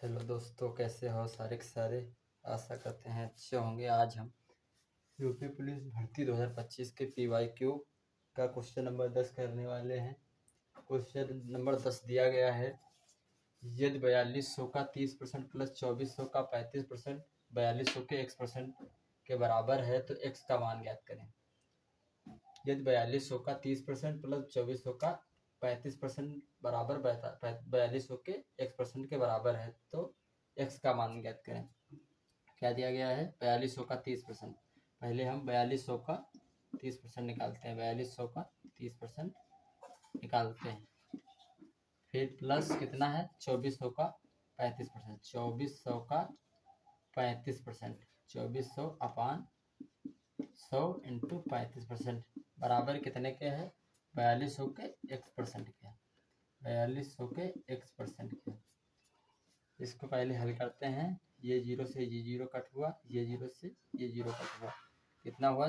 Hello दोस्तों, कैसे हो सारे के सारे। आशा करते हैं अच्छे होंगे। आज हम यूपी पुलिस भर्ती 2025 के PYQ का क्वेश्चन नंबर 10 करने वाले हैं। क्वेश्चन नंबर 10 दिया गया है, यदि 4200 का 30% प्लस 2400 का 35% 4200 के x% के बराबर है तो x का मान ज्ञात करें। यदि 4200 का 30% प्लस 2400 का 35% बराबर 4200 के x% के बराबर है तो x का मान ज्ञात करें। क्या दिया गया है? 4200 का 30%। पहले हम 4200 का 30% निकालते हैं। 4200 का 30% निकालते हैं, फिर प्लस कितना है 2400 का 35%। 2400 का 35%, 2400 अपान 100 इंटू 35% बराबर कितने के है? 4200 के x% के। 4200 के x% के। इसको पहले हल करते हैं। ये जीरो से ये जीरो कट हुआ, ये जीरो से ये जीरो कट हुआ, कितना हुआ?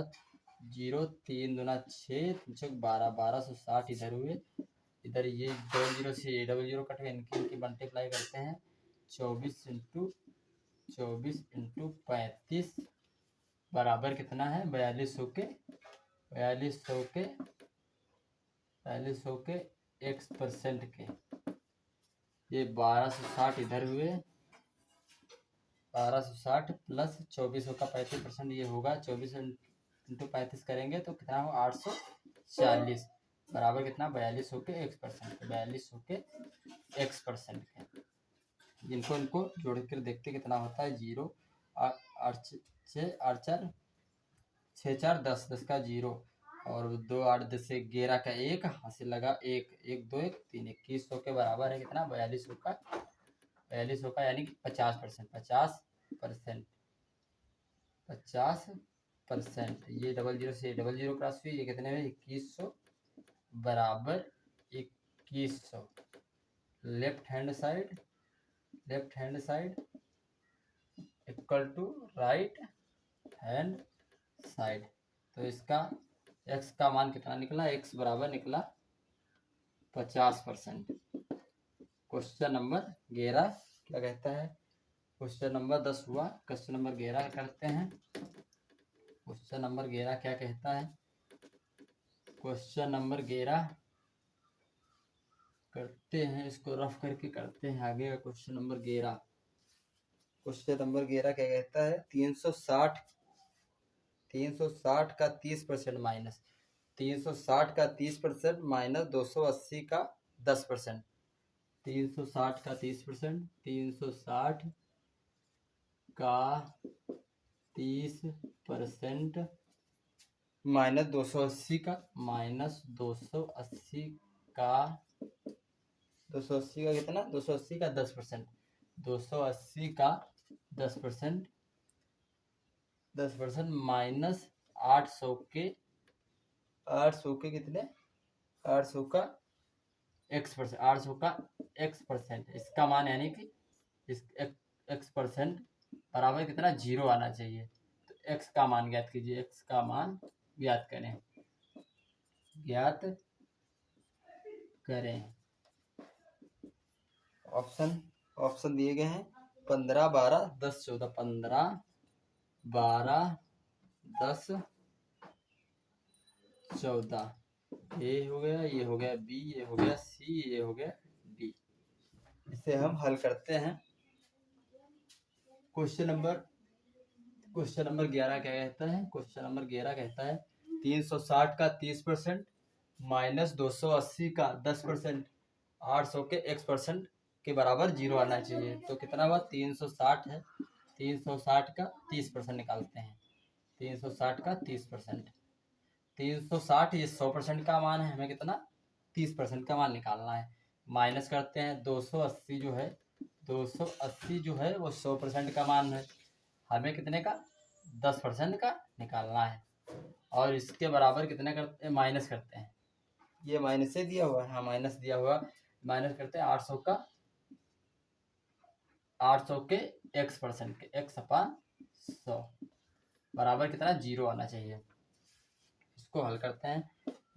0 3 दूना 6 चौक 12, 1260 इधर हुए। इधर ये डबल जीरो से ये डबल जीरो कट हुए, इनकी मल्टीप्लाई करते हैं। 24 इंटू 35 बराबर कितना है? 4200 के 4200 के x% के। ये 1260 इधर हुए, 1260 प्लस 2400 का 35% ये होगा। 24 इंटू 35 करेंगे तो कितना होगा? 840 बराबर कितना? 4200 के x%। 4200 के x% के। इनको जोड़ कर देखते कितना होता है। 0 8 6 8 4 6 4 10, 10 का 0 और 2 8 10 से 11 का 1 हासिल लगा 1 1 2 1 3 2100 के बराबर है कितना? 4200 का। 4200 का यानी कि 50%। 50%। ये डबल जीरो से डबल जीरो क्रॉस हुई, ये कितने में? 2100 बराबर 2100। Left hand side equal to right hand side. तो इसका x का मान कितना निकला? x बराबर निकला 50%। क्वेश्चन नंबर 11 क्या कहता है? क्वेश्चन नंबर 10 हुआ, क्वेश्चन नंबर 11 करते हैं। क्वेश्चन नंबर 11 क्या कहता है? क्वेश्चन नंबर 11 करते हैं, इसको रफ करके करते हैं आगे का। क्वेश्चन नंबर 11 क्या कहता है? 360 का 30% माइनस 360 का 30% माइनस 280 का 10%। 360 का 30%, 360 का 30% माइनस 280 का माइनस 280 का 280 का कितना? 280 का 10%। 280 का 10% माइनस 800 के कितने? 800 का x%। 800 का x%। इसका मान यानी कि इस x% बराबर कितना? 0 आना चाहिए। तो x का मान ज्ञात कीजिए। x का मान ज्ञात करें। ऑप्शन दिए गए हैं 15 12 10 14। 15 12 10 14। ये हो गया, ये हो गया बी, ये हो गया सी, ये हो गया डी। इसे हम हल करते हैं। क्वेश्चन नंबर 11 क्या कहता है? क्वेश्चन नंबर 11 कहता है 360 का 30% माइनस 280 का 10%, 800 के x% के बराबर 0 आना चाहिए। तो कितना हुआ? 360 है, 360 का 30% निकालते हैं। 360 का 30%, 360 ये 100% का मान है, हमें कितना? 30% का मान निकालना है। माइनस करते हैं 280 जो है, 280 जो है वो 100% का मान है, हमें कितने का? 10% का निकालना है। और इसके बराबर कितने करते हैं? माइनस करते हैं। ये माइनस से दिया हुआ है, हाँ माइनस दिया हुआ। माइनस करते हैं 800 के x% के, x/100 बराबर कितना? 0 आना चाहिए। इसको हल करते हैं।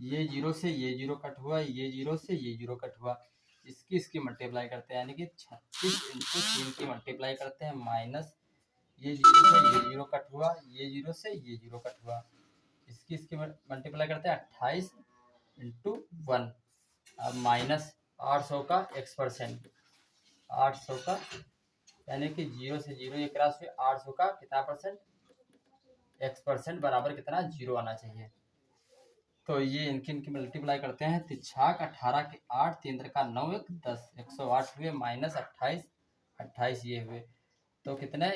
ये 0 से ये 0 कट हुआ, ये 0 से ये 0 कट हुआ, इसकी मल्टीप्लाई करते हैं, यानी कि 36 इंटू 3 की मल्टीप्लाई करते हैं, माइनस ये 0 से ये 0 कट हुआ, ये 0 से ये 0 कट हुआ, इसकी मल्टीप्लाई करते हैं 28 इंटू 1, अब माइनस 800 का x%, 800 का, यानी कि 0 से 0 ये क्रॉस हुए, 800 का कितना परसेंट, x% बराबर कितना 0 आना चाहिए। तो ये इनकी मल्टीप्लाई करते हैं, तिछाक 18 के 8, 3 का 9, 1 10, 108 हुए, माइनस 28, 28 ये हुए, तो कितने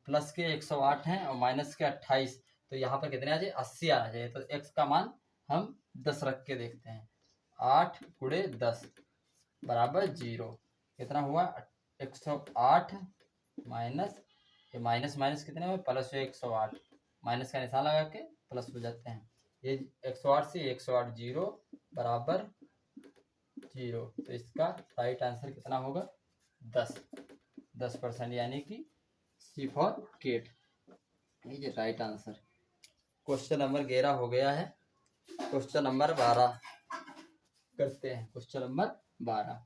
प्लस के 108 हैं और माइनस के 28, तो यहाँ पर कितने आ जाए 80 आना चाहिए। तो x का मान हम 10 रख के देखते हैं, 8 गुणे 10 बराबर 0, कितना हुआ 108 माइनस, ये माइनस माइनस कितने हुए प्लस हुए, 108 माइनस का निशान लगा के प्लस हो जाते हैं, ये 108 से 108 0 बराबर 0, तो इसका राइट आंसर कितना होगा 10%, यानी कि सी फॉर केट, ये राइट आंसर। क्वेश्चन नंबर 11 हो गया है, क्वेश्चन नंबर 12 करते हैं, क्वेश्चन नंबर 12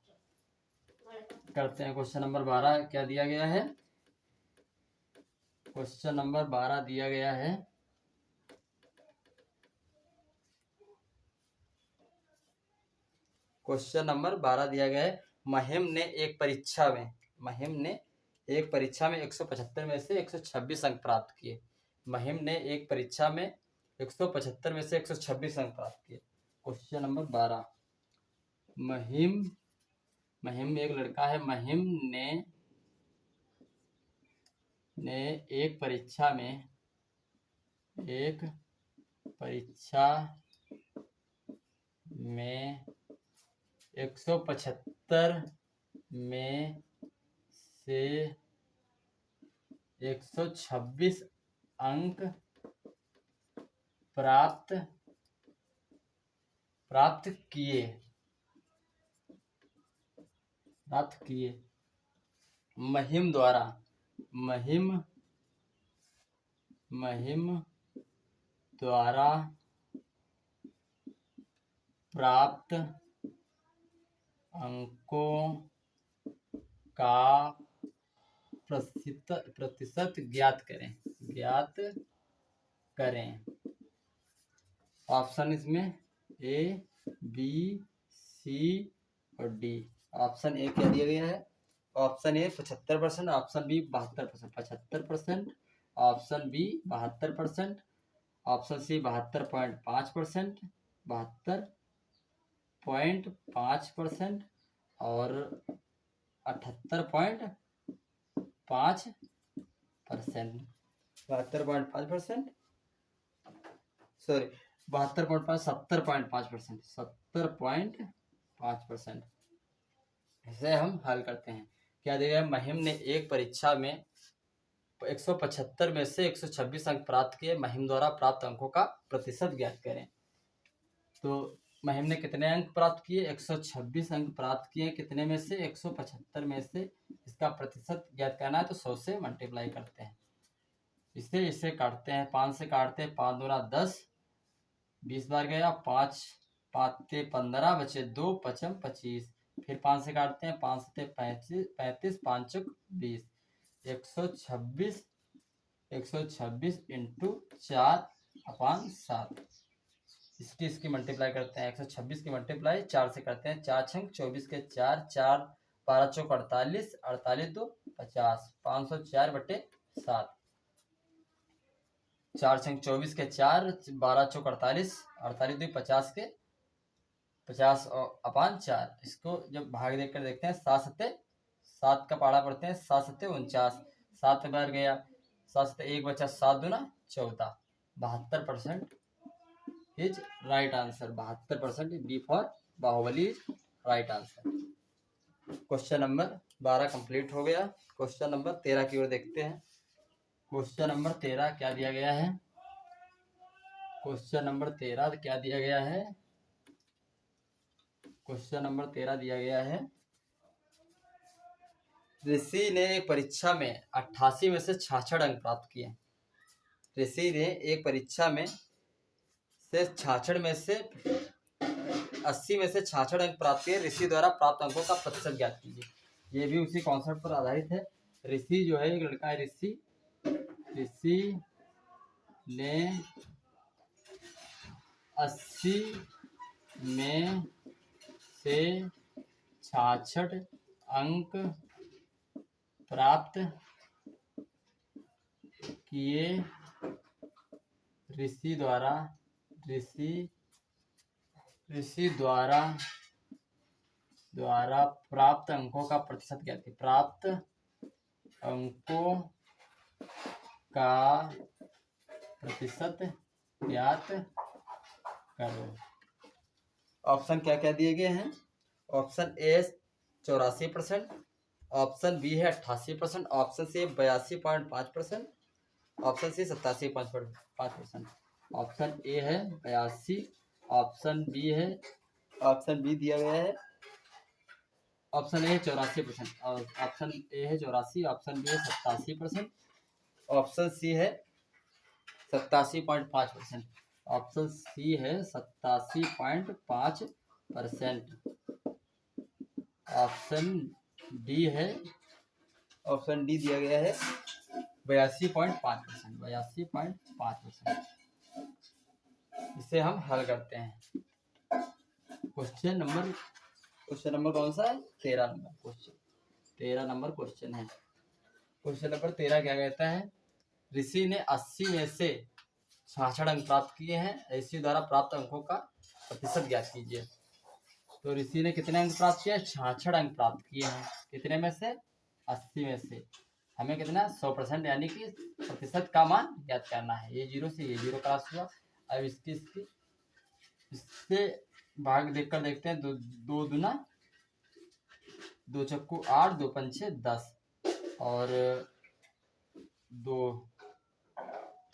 करते हैं। क्वेश्चन नंबर 12 क्या दिया गया है, क्वेश्चन नंबर 12 दिया गया है, क्वेश्चन नंबर 12 दिया गया है, महिम ने एक परीक्षा में 175 में से 126 अंक प्राप्त किए। महिम ने एक परीक्षा में 175 में से 126 अंक प्राप्त किए। क्वेश्चन नंबर 12, महिम एक लड़का है, महिम ने एक परीक्षा में 175 में से 126 अंक प्राप्त किए। महिम द्वारा प्राप्त अंकों का प्रतिशत ज्ञात करें। ऑप्शन इसमें ए, बी, सी और डी। ऑप्शन ए क्या दिया गया है, option A 75%, option B 72%, 75%, option B 72%, option C 72.5%, 72.5% और 78.5%, 72.5%, सॉरी 72.5, 70.5%, 70.5%। इसे हम हल करते हैं। क्या दिया गया, महिम ने एक परीक्षा में 175 में से 126 अंक प्राप्त किए। महिम द्वारा प्राप्त अंकों का प्रतिशत ज्ञात करें। तो महिम ने कितने अंक प्राप्त किए, 126 अंक प्राप्त किए। कितने में से, 175 में से। इसका प्रतिशत ज्ञात करना है तो 100 से मल्टीप्लाई करते हैं। इसे काटते हैं, 5 से काटते हैं, 5 दूना 10, 20 बार गया, 5 5 15 बचे 2, 5 25, फिर 5 से काटते हैं, 5 से 35, 5 20, 126 इंटू 4/7। इसकी मल्टीप्लाई करते हैं, 126 की मल्टीप्लाई 4 से करते हैं, 4 छंग 24 के 4, 4 12 चौक 48, 48 2 50, 504/7। 4 छंग 24 के 4, 12 चौक 48, 48 2 50 के 50/4। इसको जब भाग देकर देखते हैं, 7 7 7 का पाड़ा पढ़ते हैं, 7 7 49, 7 बार गया, 7 7 1 बचा, 7 दूना 14, 72% is right answer. 72% B for Baahubali is right answer. Question number 12 complete हो गया। क्वेश्चन नंबर 13 की ओर देखते हैं। क्वेश्चन नंबर 13 क्या दिया गया है, क्वेश्चन नंबर 13 क्या दिया गया है, क्वेश्चन नंबर 13 दिया गया है, ऋषि ने एक परीक्षा में 88 में से 66 अंक प्राप्त किए। ऋषि ने एक परीक्षा में से 66 में से 80 में से 66 अंक प्राप्त किए, ऋषि द्वारा प्राप्त अंकों का प्रतिशत ज्ञात कीजिए। ये भी उसी कॉन्सेप्ट पर आधारित है। ऋषि जो है एक लड़का है, ऋषि ने 80 में से 66 अंक प्राप्त किए, ऋषि द्वारा प्राप्त अंकों का प्रतिशत ज्ञात कीजिए। प्राप्त अंकों का प्रतिशत ज्ञात करो। ऑप्शन क्या क्या दिए गए हैं? ऑप्शन ए 84%, ऑप्शन बी है 88%, option C 82.5%, option C 87.5%। Option A है 82, ऑप्शन बी दिया गया है, ऑप्शन ए है 84%, और ऑप्शन ए है 84, ऑप्शन बी है 87%, ऑप्शन सी है 87.5%, ऑप्शन सी है 87.5%, ऑप्शन डी दिया गया है 82.5%, 82.5%। इसे हम हल करते हैं। क्वेश्चन नंबर कौन सा है? 13 नंबर क्वेश्चन। 13 नंबर क्वेश्चन है। क्वेश्चन नंबर 13 क्या कहता है? ऋषि ने 80 में से 66 अंक प्राप्त किए हैं, ऋषि द्वारा प्राप्त अंकों का प्रतिशत ज्ञात कीजिए। तो ऋषि ने कितने अंक प्राप्त किए? 66 अंक प्राप्त किए हैं। कितने में से? 80 में से। हमें कितना? 100%, यानी कि प्रतिशत का मान ज्ञात करना है। ये 0 से ये 0 क्रॉस हुआ। अब इससे भाग देखकर देखते हैं। 2 दूना 2 चक्कू 8, 2 पंचे 10, और 2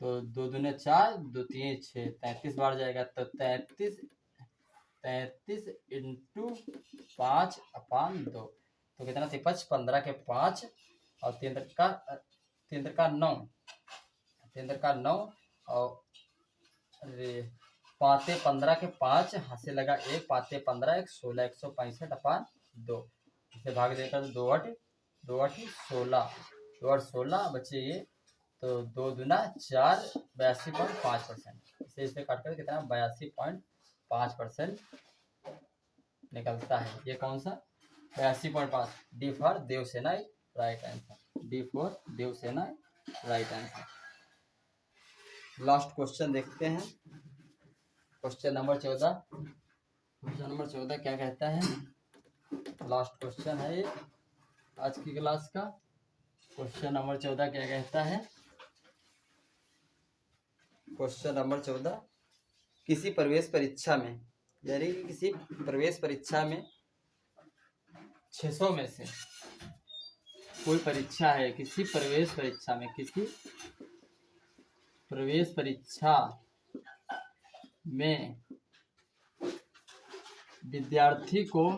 तो 2 दूने 4, 2 3 6, 33 बार जाएगा। तो 33 इंटू 5/2, तो कितना? 53, 15 के 5 और 3 का 9, और 5 15 के 5, हाथ से लगा 1, 5 15 1, 16, 165/2। इसे भाग देकर 2 8 16, 2 8 16 बचे ये, तो 2 दूना 4, 82.5%। इसे काट कर कितना? 82.5% निकलता है। ये कौन सा? 82.5। D for Devsena, right answer. D for Devsena, right answer. Last question देखते हैं। Question number 14। क्वेश्चन नंबर 14 क्या कहता है? लास्ट क्वेश्चन है ये आज की क्लास का। क्वेश्चन नंबर 14 क्या कहता है? क्वेश्चन नंबर 14, किसी प्रवेश परीक्षा में, यानी कि किसी प्रवेश परीक्षा में 600 में से कोई परीक्षा है, किसी प्रवेश परीक्षा में विद्यार्थी को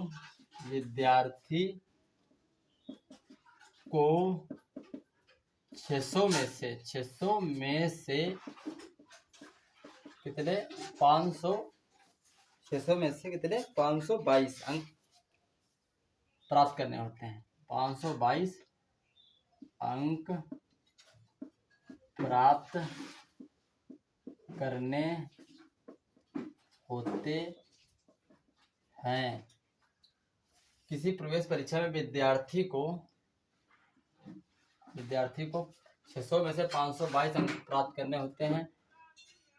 600 में से कितने? 522 अंक प्राप्त करने होते हैं। 522 अंक प्राप्त करने होते हैं। किसी प्रवेश परीक्षा में विद्यार्थी को 600 में से 522 अंक प्राप्त करने होते हैं।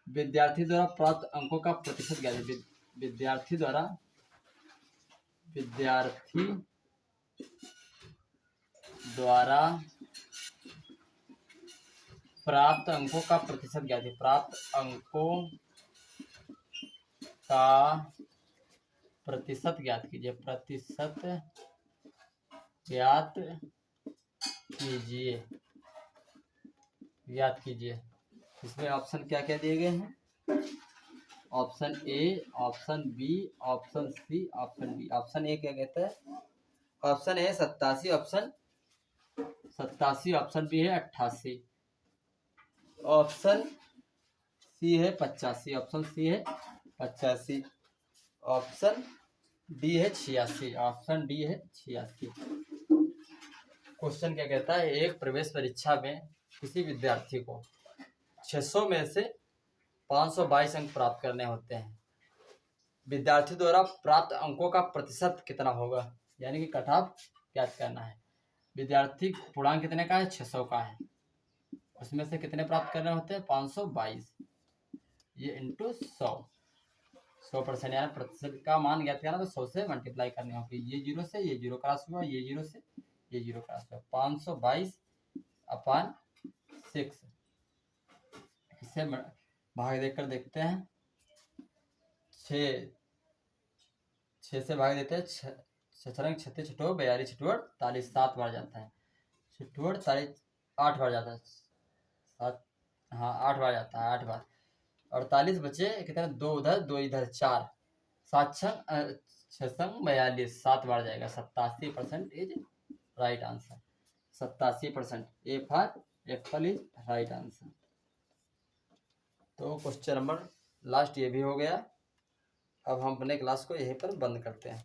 विद्यार्थी द्वारा प्राप्त अंकों का प्रतिशत क्या है? विद्यार्थी द्वारा प्राप्त अंकों का प्रतिशत क्या है? प्राप्त अंकों का प्रतिशत ज्ञात कीजिए। प्रतिशत ज्ञात कीजिए। इसमें ऑप्शन क्या क्या दिए गए हैं? Option A, option B, option C, option D. Option A क्या कहता है? ऑप्शन ए 87, ऑप्शन बी है 88, ऑप्शन सी है 85, ऑप्शन डी है 86। ऑप्शन डी है 86। क्वेश्चन क्या कहता है, एक प्रवेश परीक्षा में किसी विद्यार्थी को 600 में से 522 अंक प्राप्त करने होते हैं। विद्यार्थी द्वारा प्राप्त अंकों का प्रतिशत कितना होगा, यानी कि कट ऑफ ज्ञात करना है। विद्यार्थी पूर्णांक कितने का है, 600 का है, उसमें से कितने प्राप्त करने होते हैं, 522, ये इंटू 100% यानी प्रतिशत का मान ज्ञात करना तो 100 से मल्टीप्लाई करने होगी। ये जीरो से ये जीरो क्रॉस हुआ, ये जीरो से ये जीरो क्रॉस हुआ, 522/6। इसे भाग देकर देखते हैं। 6 से भाग देते हैं, 36 छठो 42 छठो 48, 7 बार जाता है, छठो 48 8 बार जाता है, 7 हाँ 8 बार जाता है, 8 बार। 48 बचे कितने, 2 उधर 2 इधर, 4 7 6 42, 7 बार जाएगा। 87% is right answer. 87% Apple is right answer. तो क्वेश्चन नंबर लास्ट ये भी हो गया। अब हम अपने क्लास को यहीं पर बंद करते हैं।